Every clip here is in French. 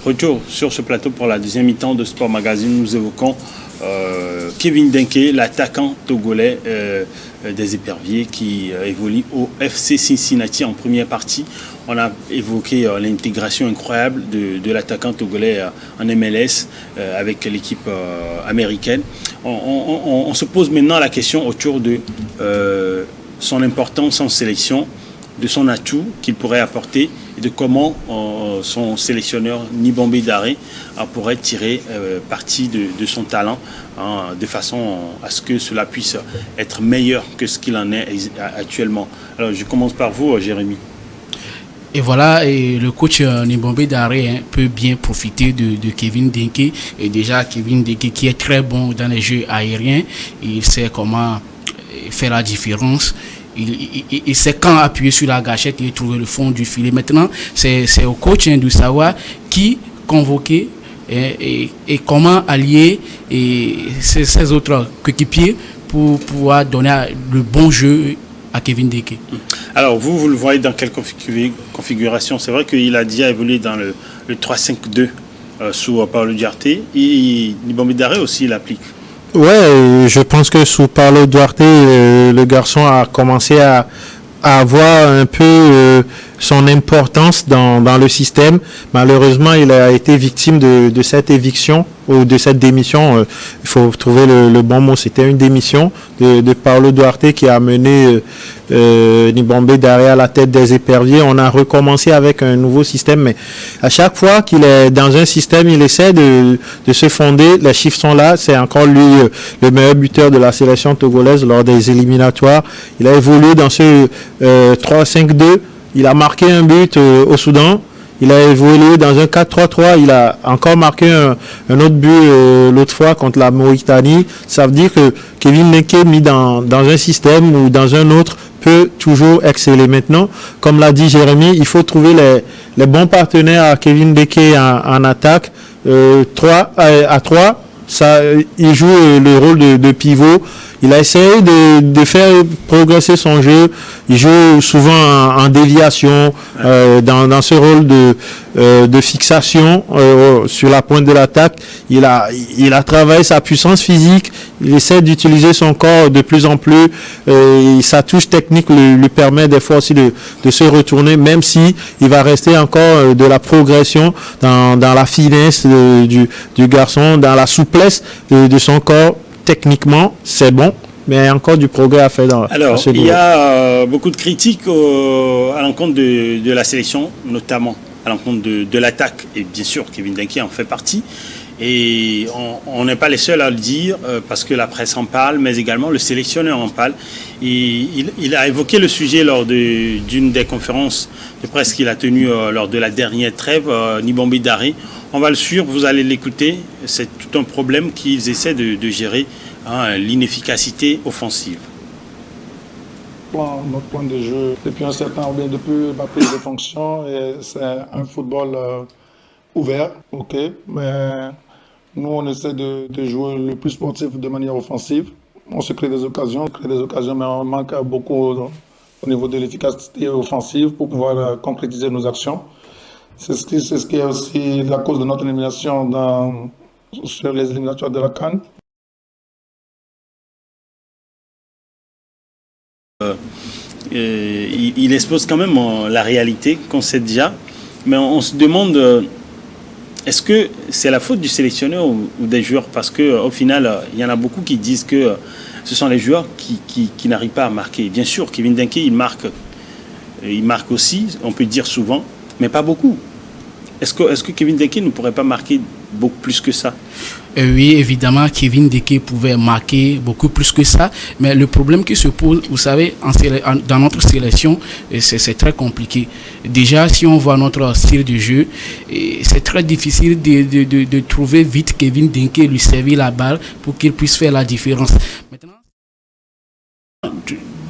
Retour sur ce plateau pour la deuxième mi-temps de Sport Magazine. Nous évoquons Kevin Denke, l'attaquant togolais des Éperviers qui évolue au FC Cincinnati en première partie. On a évoqué l'intégration incroyable de l'attaquant togolais en MLS avec l'équipe américaine. On se pose maintenant la question autour de son importance en sélection, de son atout qu'il pourrait apporter et de comment son sélectionneur Nibombe Daré pourrait tirer parti de son talent de façon à ce que cela puisse être meilleur que ce qu'il en est actuellement. Alors je commence par vous, Jérémy. Et voilà, et le coach Nibombe Daré peut bien profiter de Kevin Denke. Et déjà, Kevin Denke qui est très bon dans les jeux aériens, il sait comment faire la différence. Il sait quand appuyer sur la gâchette et trouver le fond du filet. Maintenant, c'est au coach de savoir qui convoquer et comment allier ses autres coéquipiers pour pouvoir donner le bon jeu à Kevin Denke. Alors, vous le voyez dans quelle configuration? C'est vrai qu'il a déjà évolué dans le 3-5-2 sous Paulo Duarte. Et Nibombe Daré aussi l'applique. Ouais, je pense que sous Paulo Duarte, le garçon a commencé à avoir un peu son importance dans le système. Malheureusement, il a été victime de cette éviction ou de cette démission. Il faut trouver le bon mot. C'était une démission de Paulo Duarte qui a amené Nibombe Daré à la tête des Éperviers. On a recommencé avec un nouveau système, mais à chaque fois qu'il est dans un système, il essaie de se fonder. Les chiffres sont là. C'est encore lui le meilleur buteur de la sélection togolaise lors des éliminatoires. Il a évolué dans ce 3-5-2. Il a marqué un but au Soudan. Il a évolué dans un 4-3-3. Il a encore marqué un autre but l'autre fois contre la Mauritanie. Ça veut dire que Kevin Denke, mis dans un système ou dans un autre, peut toujours exceller. Maintenant, comme l'a dit Jérémy, il faut trouver les bons partenaires à Kevin Denke en attaque. 3 à 3, ça, il joue le rôle de pivot. Il a essayé de faire progresser son jeu. Il joue souvent en déviation, dans ce rôle de fixation sur la pointe de l'attaque. Il a travaillé sa puissance physique. Il essaie d'utiliser son corps de plus en plus. Sa touche technique lui permet des fois aussi de se retourner, même si il va rester encore de la progression dans la finesse du garçon, dans la souplesse de son corps. Techniquement, c'est bon, mais il y a encore du progrès à faire dans ce il y a beaucoup de critiques à l'encontre de la sélection, notamment à l'encontre de l'attaque, et bien sûr, Kevin Denke en fait partie. Et on n'est pas les seuls à le dire, parce que la presse en parle, mais également le sélectionneur en parle. Et il a évoqué le sujet lors d'une des conférences de presse qu'il a tenues lors de la dernière trêve, Nibombe Daré. On va le suivre, vous allez l'écouter. C'est tout un problème qu'ils essaient de gérer, l'inefficacité offensive. Notre plan de jeu, depuis un certain temps, depuis ma prise de fonction, c'est un football ouvert, ok, mais nous on essaie de jouer le plus sportif de manière offensive. On se crée des occasions, mais on manque beaucoup au niveau de l'efficacité offensive pour pouvoir concrétiser nos actions. C'est ce qui est aussi la cause de notre élimination sur les éliminatoires de la CAN. Il expose quand même la réalité qu'on sait déjà, mais on se demande est-ce que c'est la faute du sélectionneur ou des joueurs? Parce qu'au final, il y en a beaucoup qui disent que ce sont les joueurs qui n'arrivent pas à marquer. Bien sûr, Kevin Denke, il marque aussi, on peut dire souvent, mais pas beaucoup. Est-ce que Kevin Denke ne pourrait pas marquer beaucoup plus que ça? Oui, évidemment, Kevin Denke pouvait marquer beaucoup plus que ça. Mais le problème qui se pose, vous savez, dans notre sélection, c'est très compliqué. Déjà, si on voit notre style de jeu, c'est très difficile de trouver vite Kevin Denke et lui servir la balle pour qu'il puisse faire la différence. Maintenant,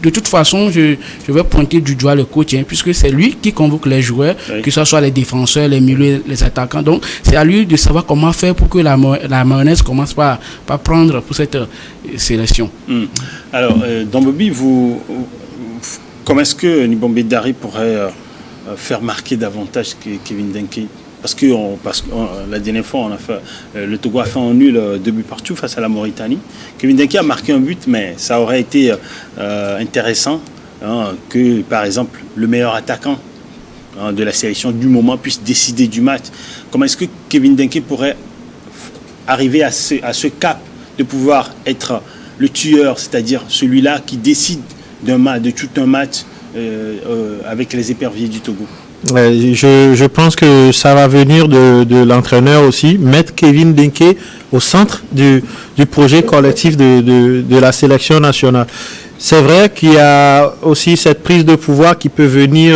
de toute façon, je vais pointer du doigt le coach, puisque c'est lui qui convoque les joueurs, oui, que ce soit les défenseurs, les milieux, les attaquants. Donc, c'est à lui de savoir comment faire pour que la mayonnaise commence par prendre pour cette sélection. Alors, Dombobi, comment est-ce que Nibombe Daré pourrait faire marquer davantage que Kevin Denke? parce que la dernière fois, le Togo a fait un nul 2 buts partout face à la Mauritanie. Kevin Denke a marqué un but, mais ça aurait été intéressant que, par exemple, le meilleur attaquant de la sélection du moment puisse décider du match. Comment est-ce que Kevin Denke pourrait arriver à ce cap de pouvoir être le tueur, c'est-à-dire celui-là qui décide de tout un match avec les éperviers du Togo? Je pense que ça va venir de l'entraîneur aussi, mettre Kevin Denke au centre du projet collectif de la sélection nationale. C'est vrai qu'il y a aussi cette prise de pouvoir qui peut venir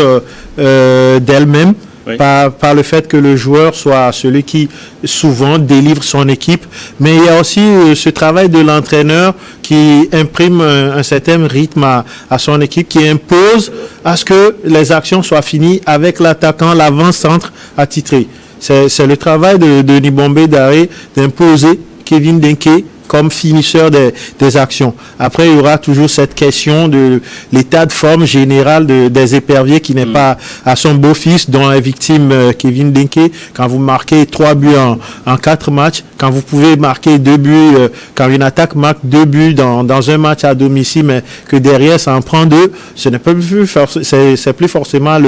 d'elle-même, oui, par le fait que le joueur soit celui qui souvent délivre son équipe, mais il y a aussi ce travail de l'entraîneur qui imprime un certain rythme à son équipe, qui impose à ce que les actions soient finies avec l'attaquant, l'avant-centre attitré. C'est le travail de Nibombe Daré d'imposer Kevin Denke comme finisseur des actions. Après, il y aura toujours cette question de l'état de forme général des éperviers qui n'est pas à son beau-fils, dont est victime Kevin Denke. Quand vous marquez 3 buts en 4 matchs, quand vous pouvez marquer 2 buts, quand une attaque marque 2 buts dans un match à domicile, mais que derrière ça en prend 2, ce n'est pas plus c'est plus forcément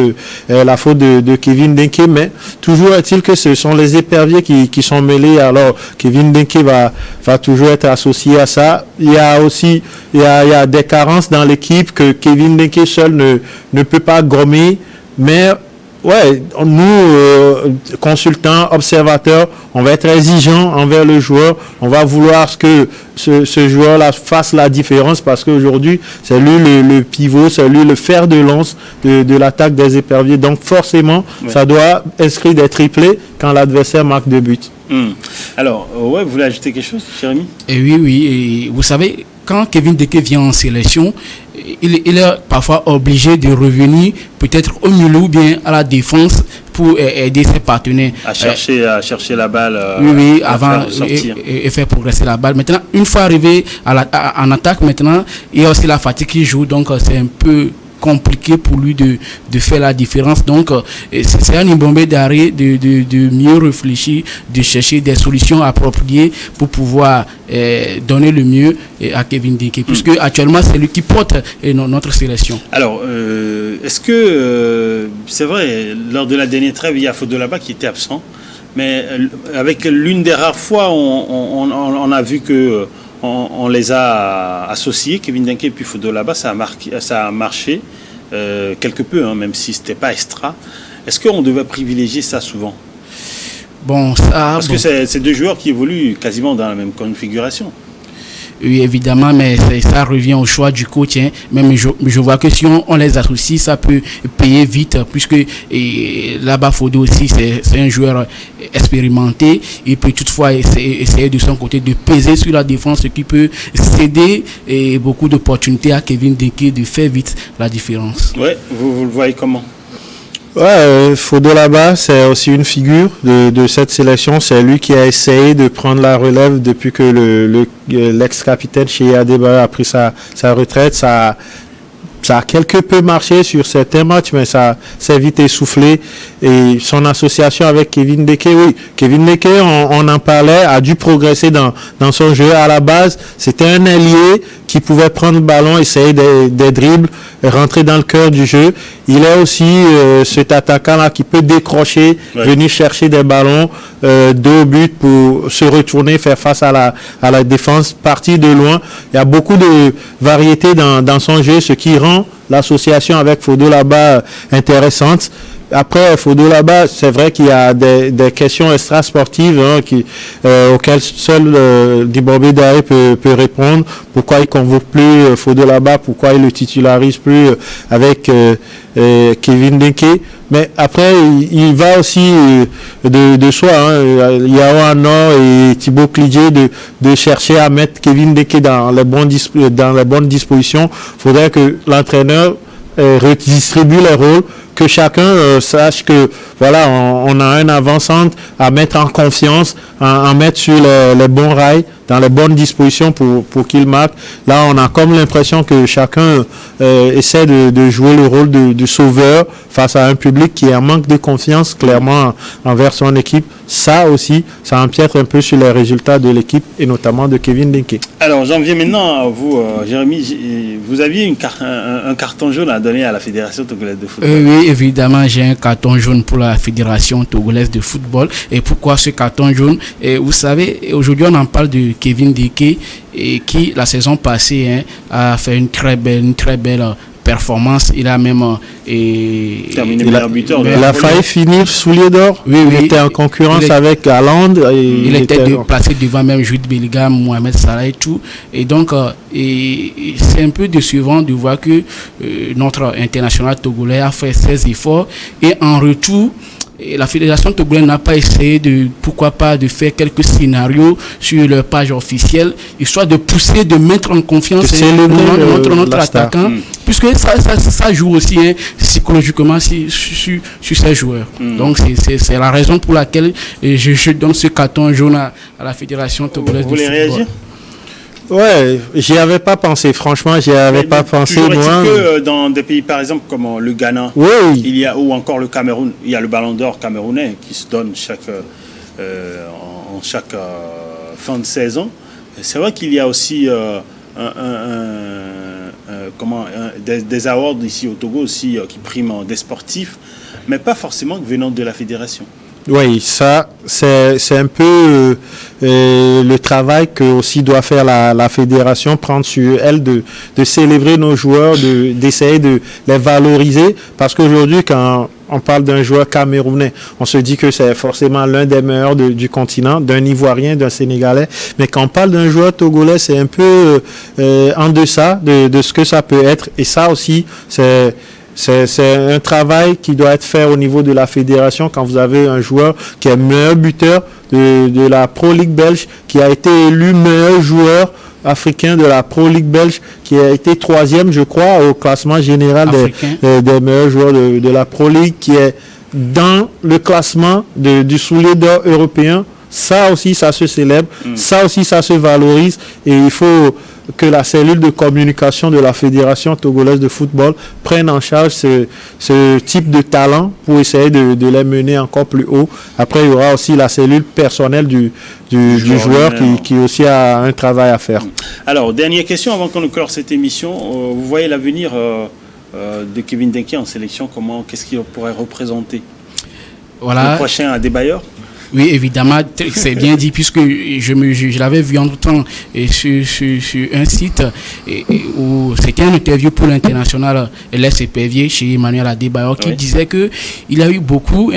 la faute de Kevin Denke, mais toujours est-il que ce sont les éperviers qui sont mêlés. Alors Kevin Denke va toujours être associé à ça. Il y a aussi il y a des carences dans l'équipe que Kevin Denke seul ne peut pas gommer, mais ouais, nous, consultants, observateurs, on va être exigeants envers le joueur. On va vouloir que ce joueur-là fasse la différence parce qu'aujourd'hui, c'est lui le pivot, c'est lui le fer de lance de l'attaque des éperviers. Donc forcément, ouais, ça doit inscrire des triplés quand l'adversaire marque 2 buts. Alors, ouais, vous voulez ajouter quelque chose, Jérémy? Oui. Et vous savez, quand Kevin Denke vient en sélection, il est parfois obligé de revenir peut-être au milieu ou bien à la défense pour aider ses partenaires. À chercher la balle. Oui, avant et faire progresser la balle. Maintenant, une fois arrivé en attaque, maintenant, il y a aussi la fatigue qui joue, donc c'est un peu compliqué pour lui de faire la différence. Donc c'est un Nibombe Daré de mieux réfléchir, de chercher des solutions appropriées pour pouvoir donner le mieux à Kevin Denke, puisque actuellement c'est lui qui porte notre sélection. Alors est-ce que c'est vrai, lors de la dernière trêve il y a Fodolaba qui était absent, mais avec l'une des rares fois on a vu que on les a associés, Kevin Denke et puis Fodolaba, ça a marché quelque peu, même si c'était pas extra. Est-ce qu'on devait privilégier ça souvent? Parce que c'est 2 joueurs qui évoluent quasiment dans la même configuration. Oui, évidemment, mais ça revient au choix du coach. Même je vois que si on les associe, ça peut payer vite, puisque là-bas, Fodo aussi, c'est un joueur expérimenté. Il peut toutefois essayer de son côté de peser sur la défense, ce qui peut céder beaucoup d'opportunités à Kevin Denke de faire vite la différence. Oui, vous le voyez comment? Ouais, Fodolaba, c'est aussi une figure de cette sélection. C'est lui qui a essayé de prendre la relève depuis que l'ex-capitaine chez Adeba a pris sa retraite. Ça a quelque peu marché sur certains matchs, mais ça s'est vite essoufflé. Et son association avec Kevin Denke, oui. Kevin Denke, on en parlait, a dû progresser dans son jeu. À la base, c'était un ailier qui pouvait prendre le ballon, essayer des dribbles, rentrer dans le cœur du jeu. Il est aussi cet attaquant-là qui peut décrocher, venir chercher des ballons, 2 buts pour se retourner, faire face à la défense, partir de loin. Il y a beaucoup de variété dans son jeu, ce qui rend l'association avec Fodolaba intéressante. Après, Fodolaba, c'est vrai qu'il y a des questions extra-sportives auxquelles seul Nibombe Daré peut répondre. Pourquoi il convoque plus Fodolaba, pourquoi il le titularise plus avec Kevin Denke. Mais après, il va aussi de soi. Yao Ano et Thibaut Clidier de chercher à mettre Kevin Denke dans les bonnes dispositions. Il faudrait que l'entraîneur redistribue les rôles que chacun sache que voilà, on a un avant-centre à mettre en confiance, à mettre sur les bons rails, dans les bonnes dispositions pour qu'il marque. Là, on a comme l'impression que chacun essaie de jouer le rôle de sauveur face à un public qui est en manque de confiance clairement envers son équipe. Ça aussi, ça empiète un peu sur les résultats de l'équipe et notamment de Kevin Denke. Alors, j'en viens maintenant à vous, Jérémy. Vous aviez un carton jaune à donner à la Fédération togolaise de football. Oui, évidemment, j'ai un carton jaune pour la Fédération togolaise de football. Et pourquoi ce carton jaune? Et vous savez, aujourd'hui, on en parle de Kevin Denke, et qui, la saison passée, a fait une très belle performance. Il a même terminé meilleur buteur. Il a failli finir soulier d'or. Oui, il était en concurrence avec Haaland. Il était placé devant même Jude Bellingham, Mohamed Salah et tout. Et donc, c'est un peu décevant de voir que notre international togolais a fait ses efforts. Et en retour, la Fédération togolaise n'a pas essayé de faire quelques scénarios sur leur page officielle, histoire de pousser, de mettre en confiance notre attaquant, puisque ça joue aussi psychologiquement sur ces joueurs. Donc c'est la raison pour laquelle je donne ce carton jaune à la Fédération togolaise de football. Vous voulez réagir? Ouais, j'y avais pas pensé. Franchement, j'y avais pas pensé. Toujours est-il que dans des pays, par exemple, comme le Ghana, il y a, ou encore le Cameroun, il y a le Ballon d'Or camerounais qui se donne en chaque fin de saison. C'est vrai qu'il y a aussi des awards ici au Togo aussi qui priment des sportifs, mais pas forcément venant de la fédération. Oui, ça, c'est un peu le travail que aussi doit faire la fédération, prendre sur elle de célébrer nos joueurs, d'essayer de les valoriser, parce qu'aujourd'hui, quand on parle d'un joueur camerounais, on se dit que c'est forcément l'un des meilleurs du continent, d'un Ivoirien, d'un Sénégalais, mais quand on parle d'un joueur togolais, c'est un peu en deçà de ce que ça peut être, et ça aussi, c'est un travail qui doit être fait au niveau de la fédération quand vous avez un joueur qui est meilleur buteur de la Pro League belge, qui a été élu meilleur joueur africain de la Pro League belge, qui a été 3e, je crois, au classement général des meilleurs joueurs de la Pro League, qui est dans le classement du soulier d'or européen. Ça aussi, ça se célèbre. Ça aussi, ça se valorise. Et il faut que la cellule de communication de la Fédération togolaise de football prenne en charge ce type de talent pour essayer de les mener encore plus haut. Après, il y aura aussi la cellule personnelle du joueur qui aussi a un travail à faire. Alors, dernière question avant qu'on clore cette émission. Vous voyez l'avenir de Kevin Denke en sélection, qu'est-ce qu'il pourrait représenter? Voilà. Le prochain à Adebayor? Oui, évidemment, c'est bien dit, puisque je l'avais vu en temps sur un site où c'était un interview pour l'international LS-Épervier chez Emmanuel Adebayor qui disait que il y a eu beaucoup,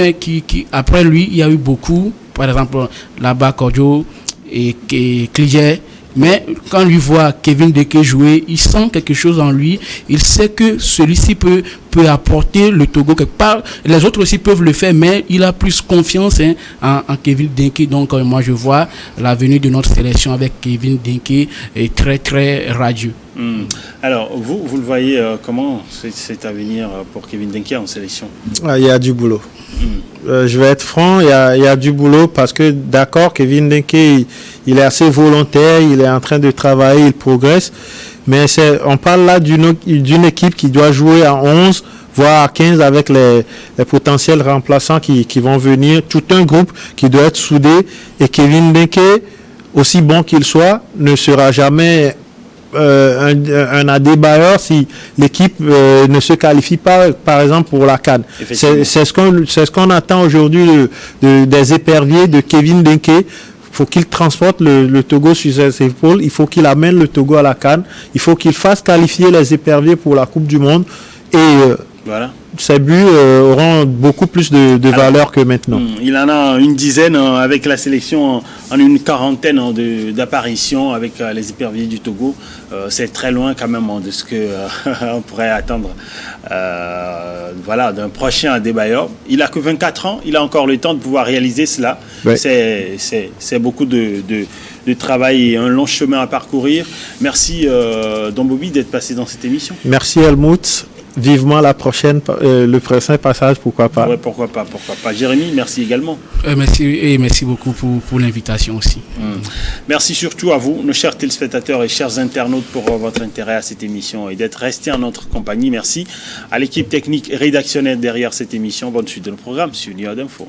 après lui, il y a eu beaucoup, par exemple, là-bas, Kodjo et Kliger. Mais quand lui voit Kevin Denke jouer, il sent quelque chose en lui. Il sait que celui-ci peut apporter le Togo quelque part. Les autres aussi peuvent le faire, mais il a plus confiance en Kevin Denke. Donc moi je vois l'avenir de notre sélection avec Kevin Denke est très très radieux. Alors vous le voyez comment cet avenir pour Kevin Denke en sélection? Il y a du boulot. Je vais être franc, il y a du boulot parce que d'accord, Kevin Denke il est assez volontaire, il est en train de travailler, il progresse, mais on parle là d'une équipe qui doit jouer à 11 voire à 15 avec les potentiels remplaçants qui vont venir, tout un groupe qui doit être soudé, et Kevin Denke, aussi bon qu'il soit, ne sera jamais un Adebayor si l'équipe ne se qualifie pas, par exemple, pour la CAN. C'est ce qu'on attend aujourd'hui des éperviers de Kevin Denke. Il faut qu'il transporte le Togo sur ses épaules, il faut qu'il amène le Togo à la CAN, il faut qu'il fasse qualifier les éperviers pour la Coupe du Monde, et voilà. Ces buts auront beaucoup plus de valeur que maintenant. Il en a une dizaine avec la sélection, en une quarantaine d'apparitions avec les éperviers du Togo. C'est très loin quand même de ce qu'on pourrait attendre d'un prochain Adebayor. Il n'a que 24 ans, il a encore le temps de pouvoir réaliser cela. Ouais. C'est beaucoup de travail et un long chemin à parcourir. Merci Don Bobby d'être passé dans cette émission. Merci Helmut. vivement le prochain passage, pourquoi pas. Ouais, pourquoi pas. Jérémy, merci également. Merci beaucoup pour l'invitation aussi. Merci surtout à vous, nos chers téléspectateurs et chers internautes, pour votre intérêt à cette émission et d'être restés en notre compagnie. Merci à l'équipe technique et rédactionnelle derrière cette émission. Bonne suite de nos programmes sur Niod Info.